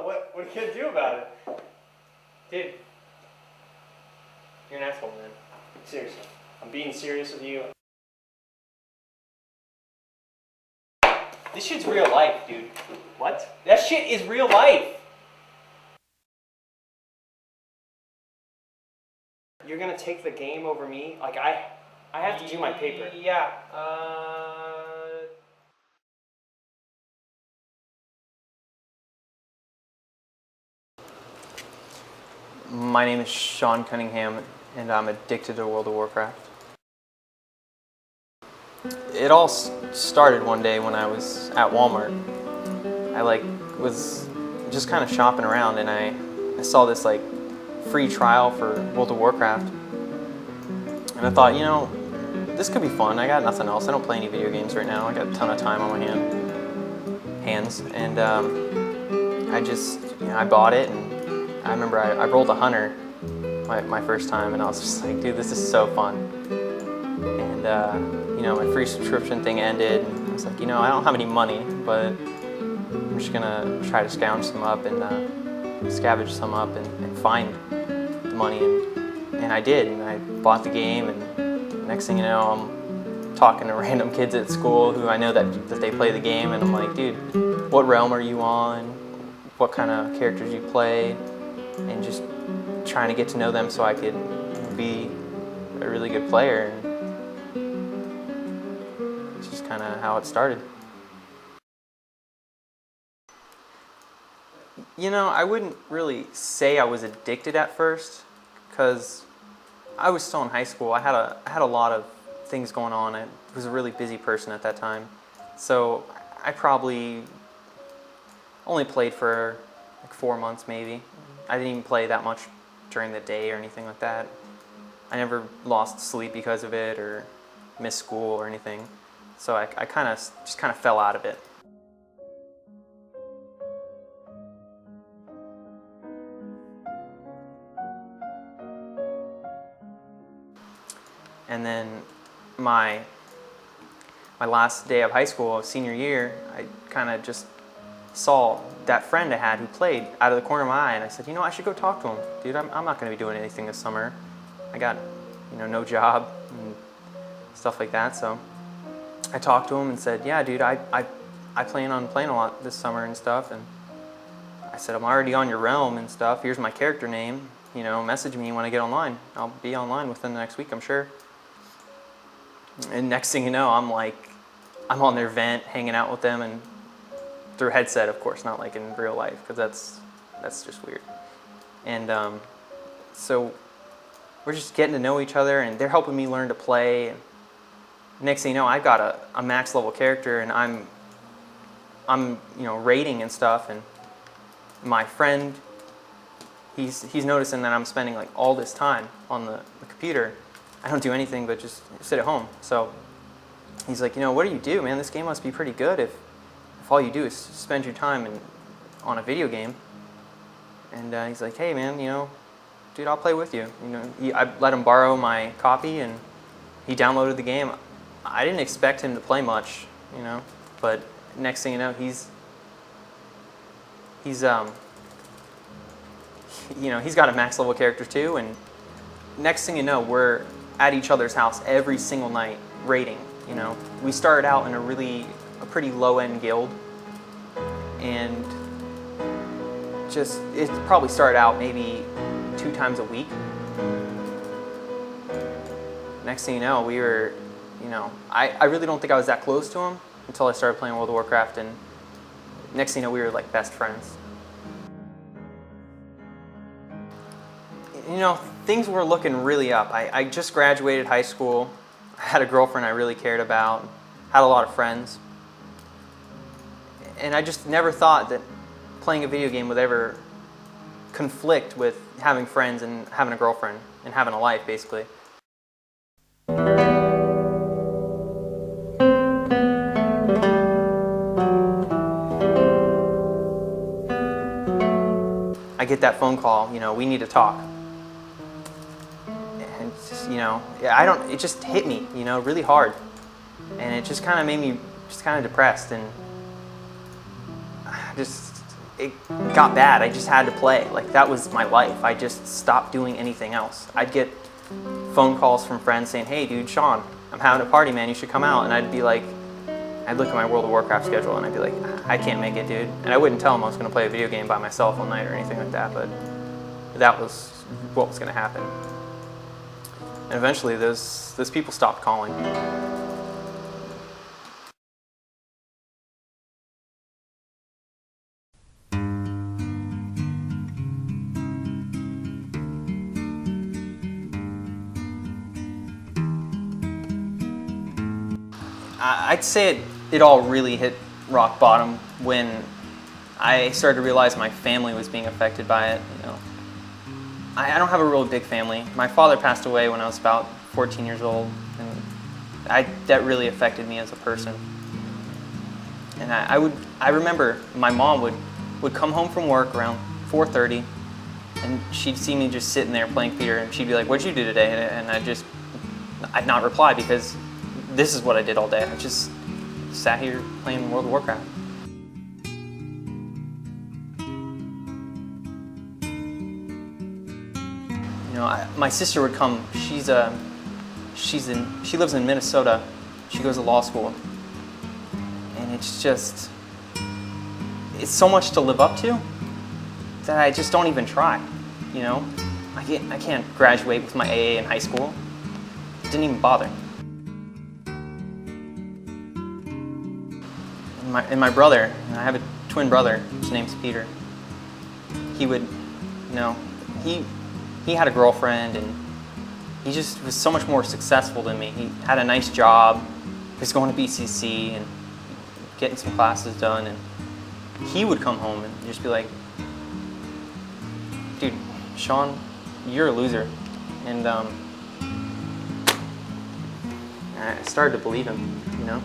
What are you gonna do about it? Dude, you're an asshole, man. Seriously. I'm being serious with you. This shit's real life, dude. What? That shit is real life. You're gonna take the game over me? Like, I have to do my paper. Yeah, My name is Sean Cunningham, and I'm addicted to World of Warcraft. It all started one day when I was at Walmart. I was just kind of shopping around, and I saw this free trial for World of Warcraft, and I thought, this could be fun. I got nothing else. I don't play any video games right now. I got a ton of time on my hands, and I bought it, and I remember I rolled a hunter my first time, and I was just like, dude, this is so fun. And my free subscription thing ended, and I was like, I don't have any money, but I'm just gonna try to scavenge some up and find the money, and I did, and I bought the game, and next thing you know, I'm talking to random kids at school who I know that they play the game, and I'm like, dude, what realm are you on? What kind of characters you play? And just trying to get to know them so I could be a really good player. And it's just kind of how it started. I wouldn't really say I was addicted at first, because I was still in high school. I had a lot of things going on. I was a really busy person at that time. So I probably only played for 4 months maybe. I didn't even play that much during the day or anything like that. I never lost sleep because of it or missed school or anything. So I kind of fell out of it. And then my last day of high school, senior year, I kind of just saw that friend I had who played out of the corner of my eye, and I said, I should go talk to him. Dude, I'm not going to be doing anything this summer. I got, no job and stuff like that. So I talked to him and said, yeah, dude, I plan on playing a lot this summer and stuff. And I said, I'm already on your realm and stuff. Here's my character name. Message me when I get online. I'll be online within the next week, I'm sure. And next thing you know, I'm on their vent, hanging out with them, and through a headset, of course, not like in real life, because that's just weird. And so we're just getting to know each other, and they're helping me learn to play. And next thing you know, I got a max level character, and I'm raiding and stuff. And my friend, he's noticing that I'm spending all this time on the computer. I don't do anything but just sit at home. So he's like, what do you do, man? This game must be pretty good if all you do is spend your time on a video game. And he's like, hey man, dude, I'll play with you. I let him borrow my copy, and he downloaded the game. I didn't expect him to play much, but next thing you know, he's he's got a max level character too, and next thing you know, we're at each other's house every single night raiding. We started out in a pretty low-end guild, and it probably started out maybe 2 times a week. Next thing you know, we were, I really don't think I was that close to him until I started playing World of Warcraft, and next thing you know, we were best friends. Things were looking really up. I just graduated high school. I had a girlfriend I really cared about, had a lot of friends. And I just never thought that playing a video game would ever conflict with having friends and having a girlfriend and having a life, basically. I get that phone call, we need to talk. And it's just, it just hit me, really hard. And it just kind of made me just kind of depressed, and it got bad. I just had to play. Like, that was my life. I just stopped doing anything else. I'd get phone calls from friends saying, hey dude, Sean, I'm having a party, man, you should come out. And I'd be like, I'd look at my World of Warcraft schedule and I'd be like, I can't make it, dude. And I wouldn't tell them I was going to play a video game by myself all night or anything like that, but that was what was going to happen. And eventually those people stopped calling. I'd say it all really hit rock bottom when I started to realize my family was being affected by it. You know, I don't have a real big family. My father passed away when I was about 14 years old, and that really affected me as a person. And I remember my mom would come home from work around 4:30, and she'd see me just sitting there playing theater, and she'd be like, "What'd you do today?" And I'd not reply because this is what I did all day. I just sat here playing World of Warcraft. You know, my sister would come. She lives in Minnesota. She goes to law school, and it's so much to live up to that I just don't even try. You know, I can't graduate with my AA in high school. It didn't even bother. And my brother, I have a twin brother, his name's Peter. He would, you know, he had a girlfriend, and he just was so much more successful than me. He had a nice job, he was going to BCC and getting some classes done, and he would come home and just be like, dude, Sean, you're a loser. And I started to believe him, you know?